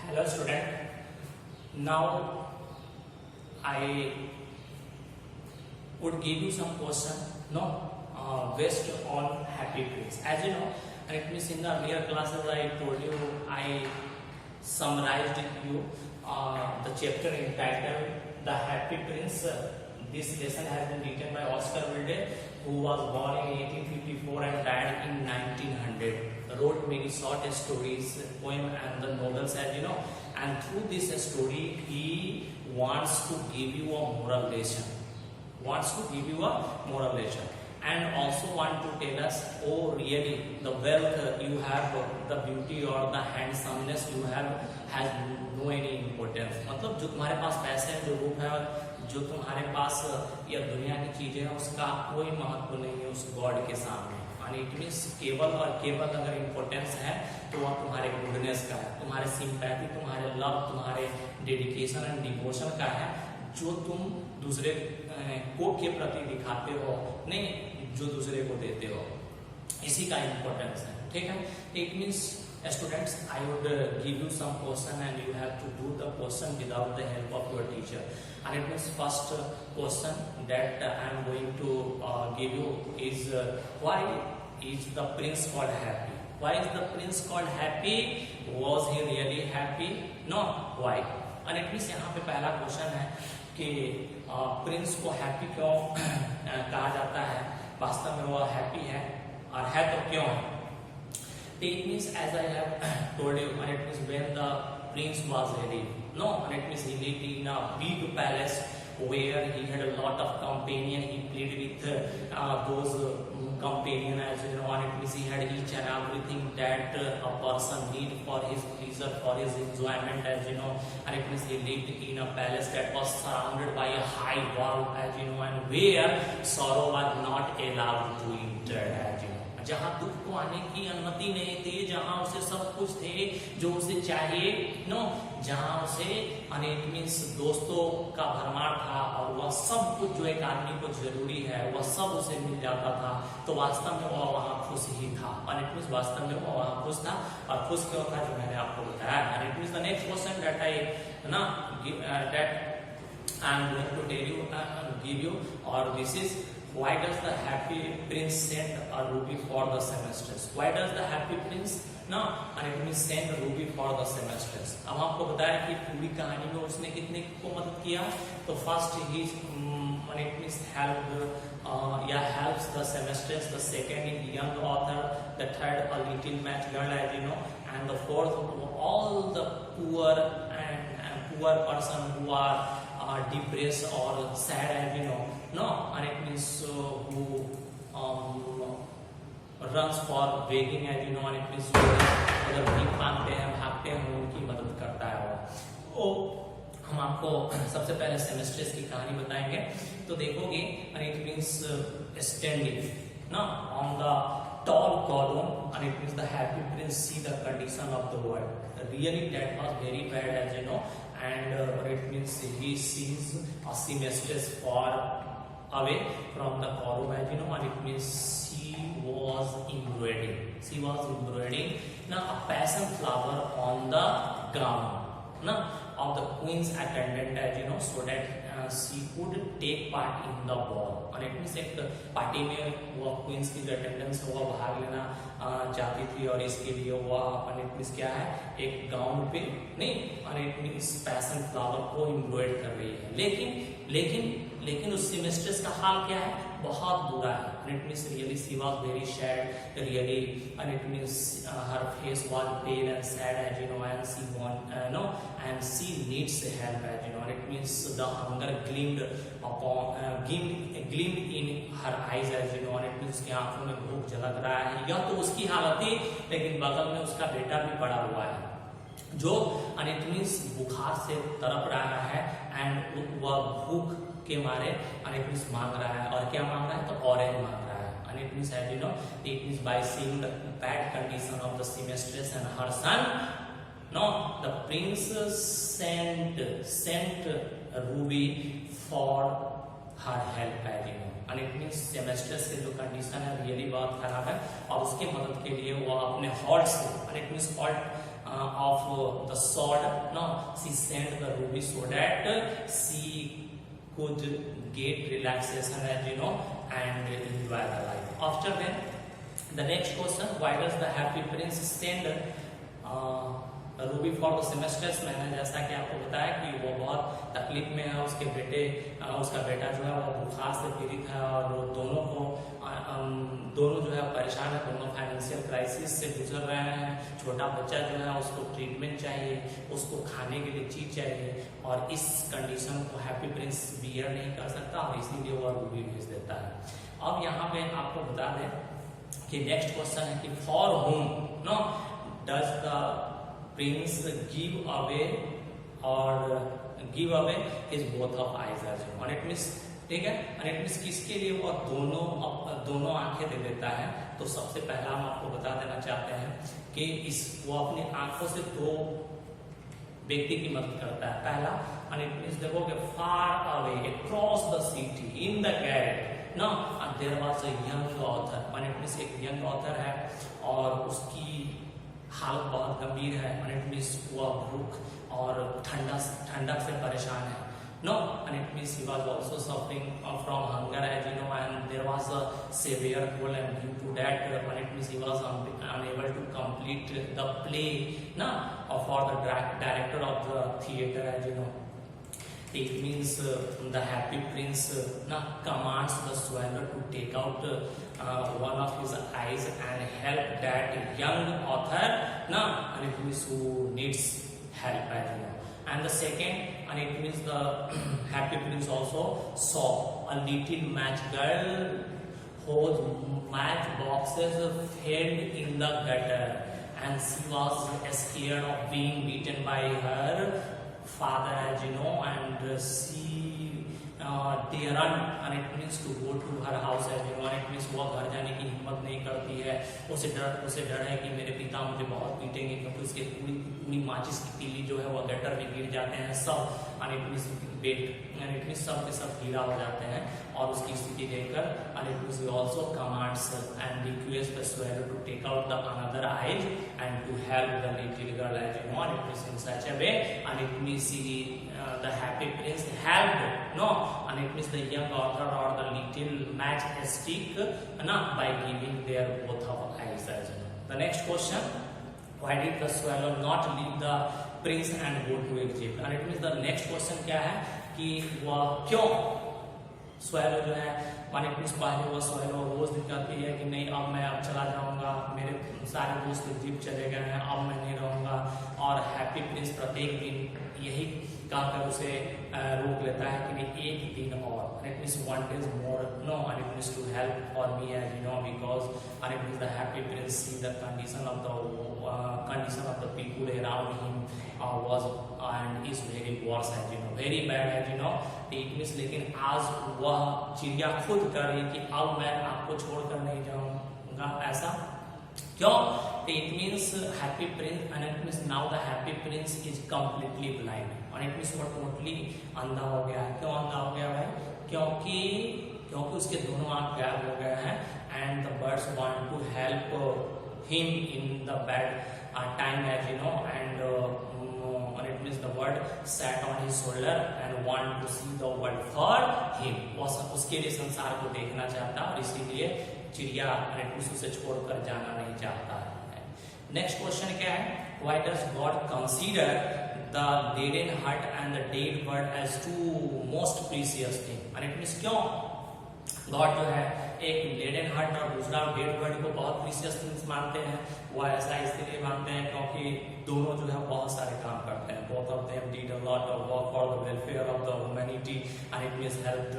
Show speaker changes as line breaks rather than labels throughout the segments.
Hello student, now I would give you some question based on happy prince. As you know, and it means in the earlier classes I told you, I summarized you the chapter entitled The Happy Prince. This lesson has been written by Oscar Wilde, who was born in 1854 and died in 1900. Wrote many short stories, poems and the novels, as you know. And through this story, he wants to give you a moral lesson. And also want to tell us, oh really, the wealth you have, the beauty or the handsomeness you have has no any importance. मतलब जो तुम्हारे पास पैसे हैं, जो रूप है, जो तुम्हारे पास या दुनिया की चीजें हैं, उसका कोई महत्व नहीं है उस गॉड के सामने. And it means केवल और केवल अगर इम्पोर्टेंस है तो वह तुम्हारे गुडनेस का है, तुम्हारे सिंपैथी, तुम्हारे लव, तुम्हारे डेडिकेशन एंड डिवोशन का है, जो तुम दूसरे को के प्रति दिखाते हो, नहीं जो दूसरे को देते हो, इसी का इम्पोर्टेंस है. ठीक है. It means students, I would give you some question and you have to do the question without the help of your teacher. And it means first question that I am going to give you is why is the prince called happy? Why is the prince called happy? Was he really happy? No. Why? And it means यहाँ पे पहला question है कि Prince को happy क्यों कहा जाता है. वास्तव में वो हैप्पी है, और है तो क्यों है. It means, as I have told you, and it means when the prince was ready. No, and it means he lived in a big palace where he had a lot of companion. He played with those companion, as you know, and it means he had each and everything that a person need for his pleasure, for his enjoyment, as you know. And it means he lived in a palace that was surrounded by a high wall, as you know, and where sorrow was not allowed to enter, as you know. जहाँ दुख को आने की अनुमति नहीं थी, जहाँ उसे सब कुछ थे जो उसे चाहिए, जहाँ उसे अनेक मीन्स दोस्तों का भरमार था, और वह सब कुछ जो एक आदमी को जरूरी है वह सब उसे मिल जाता था, तो वास्तव में वह वहाँ खुश ही था. और इट मीन्स वास्तव में वह वहाँ खुश था, और खुश क्यों था जो मैंने आपको बताया. And it means the next question that I am going to tell you give you, or this is, why does the happy prince send a ruby for the seamstress? Why does the happy prince and it means send a ruby for the seamstress? अब आपको बताया कि पूरी कहानी में उसने कितने को मदद किया. तो first he it means helps the seamstress, the second is young author, the third a little match girl, as you know, and the fourth all the poor and poor person who are depressed or sad, as you know, and it means who runs for begging, as you know, and it means अगर भीख मांगते हैं, भागते हैं, उनकी मदद करता है वो. हम आपको सबसे पहले सेमेस्ट्रेस की कहानी बताएंगे. तो देखोगे, and it means standing on the tall column, and it means the happy prince see the condition of the world. Really that was very bad, as you know, and it means he sees a seamstress far away from the column, as you know, and it means she was embroidering a passion flower on the ground of the queen's attendant, as you know, so that she could take part in the ball. और it means एक party में वो queen's की जो attendance है वो भाग लेना चाहती थी, और इसके लिए वो अपन इट मीन्स क्या है, एक गाउन पे नहीं, और इट मीन्स पैशन फ्लावर को एम्ब्रॉयड कर रही है. लेकिन उस सेमेस्ट्रेस का हाल क्या है, बहुत बुरा है. and it means really she was very sad, really, and it means her face was pale and sad, as you know, and she and she needs help, as you know, and it means the hunger gleamed in her eyes, as you know, and it means उसकी आंखों में भूख झलक रहा है. यह तो उसकी हालत थी, लेकिन बगल में उसका बेटा भी पड़ा हुआ है जो and it means बुखार से तड़प रहा है, एंड वह भूख के मारे and it means मांग रहा है. और क्या मांग रहा है, तो ऑरेंज मांग रहा है. and it means, as you know, it means by seeing the bad condition of the seamstress and her son, the prince sent Ruby for her help, as you know. and it means seamstress की जो condition है really बहुत खराब है, और उसकी मदद के लिए वो अपने हॉल्ट से, and it means halt of the sword. No, she sent the ruby so that she could get relaxation, as you know, and enjoy the life. After then, the next question: why does the happy prince send Ruby for the semesters? मैंने जैसा कि आपको बताया कि वो बहुत तकलीफ में है, उसके बेटे उसका बेटा जो है वो बुखार से पीड़ित है और दोनों जो है परेशान है, दोनों फाइनेंशियल क्राइसिस से गुजर रहे हैं। छोटा बच्चा जो है उसको ट्रीटमेंट चाहिए, उसको खाने के लिए चीज चाहिए और इस कंडीशन को हैप्पी प्रिंस बियर नहीं कर सकता और इसीलिए वो रूबी भेज देता है। अब यहाँ पे आपको बता दें कि नेक्स्ट क्वेश्चन है कि for whom no does the prince give away his both of eyes, और इट मींस, ठीक है, और इट मींस किसके लिए वो दोनों आंखें दे देता है? तो सबसे पहला हम आपको बता देना चाहते हैं कि वो अपनी आंखों से दो व्यक्ति की मदद करता है। पहला, और इट मींस देखोगे far away across the city in the garret no there was a young author, और इट मींस एक यंग ऑथर है और उसकी हालत बहुत गंभीर है, और इट मींस वह भूख और ठंडक से परेशान है। No, and it means he was also suffering from hunger, as you know, and there was a severe cold, and due to that, and it means he was unable to complete the play, na, for the director of the theater, as you know. It means the happy prince commands the swallow to take out one of his eyes and help that young author, and it means who needs help, as you know. And the second, and it means the happy prince also saw a little match girl whose match boxes fell in the gutter, and she was scared of being beaten by her father, as you know, and she they run, and it means to go to her house, as you know, and it means वो घर जाने की हिम्मत नहीं करती है। उसे डर है कि मेरे पिता मुझे बहुत पीटेंगे, क्योंकि उसके पूरी माचिस की तीली जो है वो गटर में गिर जाते हैं सब, and it means bat, and it means सब के सब कीड़ा हो जाते हैं। और उसकी स्थिति देखकर, and it means he also commands and requests the swallow to take out the another eyes and to help the little girl, as you know, and it means in such a way, and it means the happy prince helped, no, and it means the young author or the little matchstick, by giving their both of eyes, as you know. The next question: why did the swallow not leave the prince and go to Egypt? And it means the next question क्या है कि वह क्यों swallow जो है, one it means पहले वो swallow रोज दिखाती है कि नहीं अब मैं चला जाऊंगा, मेरे सारे दोस्त इजिप्ट चले गए हैं, अब मैं नहीं रहूंगा, और हैप्पी प्रिंस प्रत्येक दिन यही कहकर उसे रोक लेता है कि नहीं एक दिन और, and it means one day more, no, and it means to help for me, as you know, because and it means the happy prince see the condition of the people around him was and is very worse, as you know, very bad, as you know. It means लेकिन आज वह चिड़िया खुद कर रही कि अब मैं आपको छोड़कर नहीं जाऊंगा, ऐसा क्यों? It means happy prince, and it means now the happy prince is completely blind, and it means वो totally अंधा हो गया है। क्यों अंधा हो गया भाई? क्योंकि उसके दोनों आंख गायब हो गए हैं, and the birds want to help him in the bad time, as you know, and it means the bird sat on his shoulder and want to see the world for him, उसके लिए संसार को देखना चाहता और इसीलिए चिड़िया उसे छोड़कर जाना नहीं चाहता है। नेक्स्ट क्वेश्चन क्या है? Why does God consider the dead heart and the dead bird as two most precious thing? और इट मींस क्यों गॉड जो है एक डेड हर्ट और दूसरा डेड बर्ड को बहुत प्रीसियस थिंग्स मानते हैं? वो ऐसा इसलिए मानते हैं क्योंकि दोनों जो है बहुत सारे काम करते हैं। Both of them did a lot of work for the welfare of the humanity, and it means helped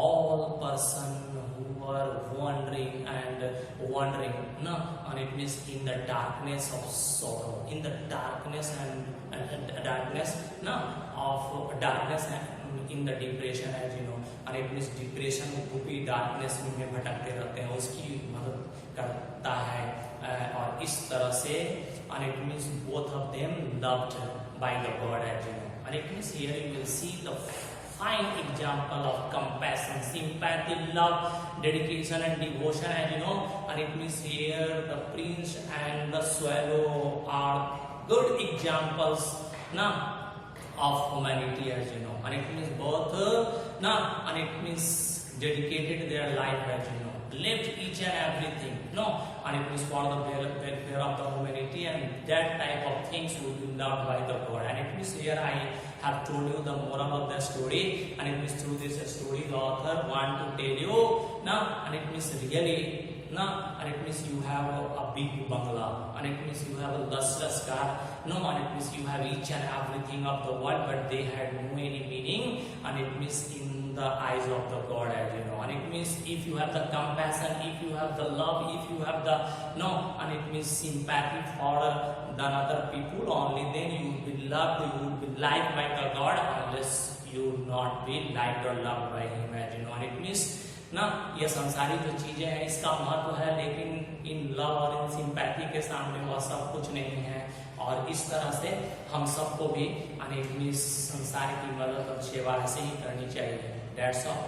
all person who were wandering, no, and it means in the darkness of sorrow, in the darkness and darkness, no, of darkness and in the depression, as you know, and it means depression रूपी darkness में भटकते रहते हैं, उसकी मदद करता है, और इस तरह से, and it means both of them loved by the God, as you know, and it means here you will see the fine example of compassion, sympathy, love, dedication and devotion, as you know, and it means here the prince and the swallow are good examples na of humanity, as you know, and it means both na, and it means dedicated their life, as you know, left each and everything, no, and it means for the welfare of the humanity, and that type of things will be loved by the God. And it means here I have told you the moral of the story, and it means through this story the author want to tell you now, and it means really now, and it means you have a big bungalow, and it means you have a lustrous car, no, and it means you have each and everything of the world, but they had no any meaning, and it means in the eyes of the God, as you know, and it means if you have the compassion, if you have the love, if you have the no, and it means sympathy for the other people, only then you will be loved, you will be liked by the God, unless you will not be liked or loved by Him, as you know, and it means ना ये संसारी जो चीजें हैं इसका महत्व है, लेकिन इन लव और इन सिंपैथी के सामने वह सब कुछ नहीं है। और इस तरह से हम सबको भी अनेक संसार की मदद और सेवा ऐसे ही करनी चाहिए। That's all.